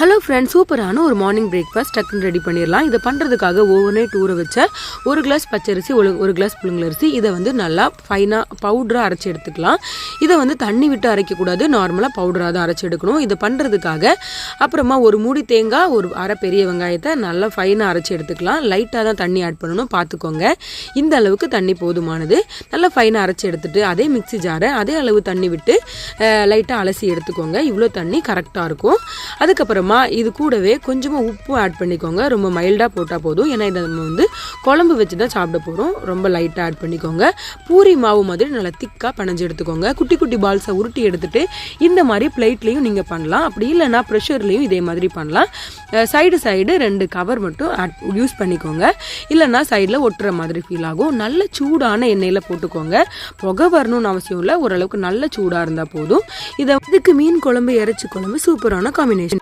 Hello friends, சூப்பரான ஒரு morning breakfast டக்குன்னு ரெடி பண்ணிடலாம். இதை பண்ணுறதுக்காக ஓவர் நைட் ஊற வச்ச ஒரு கிளாஸ் பச்சரிசி, ஒரு கிளாஸ் புழுங்கலரிசி, இதை நல்லா ஃபைனாக பவுடராக அரைச்சி எடுத்துக்கலாம். இதை தண்ணி விட்டு அரைக்கக்கூடாது, நார்மலாக பவுடராக தான் அரைச்சி எடுக்கணும். இதை பண்ணுறதுக்காக அப்புறமா ஒரு மூடி தேங்காய், ஒரு அரை பெரிய வெங்காயத்தை நல்லா ஃபைனாக அரைச்சி எடுத்துக்கலாம். லைட்டாக தான் தண்ணி ஆட் பண்ணணும், பார்த்துக்கோங்க. இந்த அளவுக்கு தண்ணி போதுமானது. நல்லா ஃபைனாக அரைச்சி எடுத்துட்டு அதே மிக்ஸி ஜாரை அதே அளவு தண்ணி விட்டு லைட்டாக அலசி எடுத்துக்கோங்க. இவ்வளோ தண்ணி கரெக்டாக இருக்கும். அதுக்கப்புறமா இது கூடவே கொஞ்சமாக உப்பு ஆட் பண்ணிக்கோங்க. ரொம்ப மைல்டாக போட்டால் போதும், ஏன்னா இதை நம்ம குழம்பு வச்சு தான் சாப்பிட போகிறோம். ரொம்ப லைட்டாக ஆட் பண்ணிக்கோங்க. பூரி மாவு மாதிரி நல்லா திக்காக பிணைஞ்சு எடுத்துக்கோங்க. குட்டி குட்டி பால்ஸை உருட்டி எடுத்துட்டு இந்த மாதிரி பிளேட்லேயும் நீங்கள் பண்ணலாம். அப்படி இல்லைன்னா ப்ரெஷர்லேயும் இதே மாதிரி பண்ணலாம். சைடு 2 கவர் மட்டும் யூஸ் பண்ணிக்கோங்க. இல்லைன்னா சைடில் ஒட்டுற மாதிரி ஃபீல் ஆகும். நல்ல சூடான எண்ணெயில் போட்டுக்கோங்க. புகை வரணும்னு அவசியம் இல்லை, ஓரளவுக்கு நல்ல சூடாக இருந்தால் போதும். இதுக்கு மீன் குழம்பு, இறைச்சி குழம்பு சூப்பரான காம்பினேஷன்.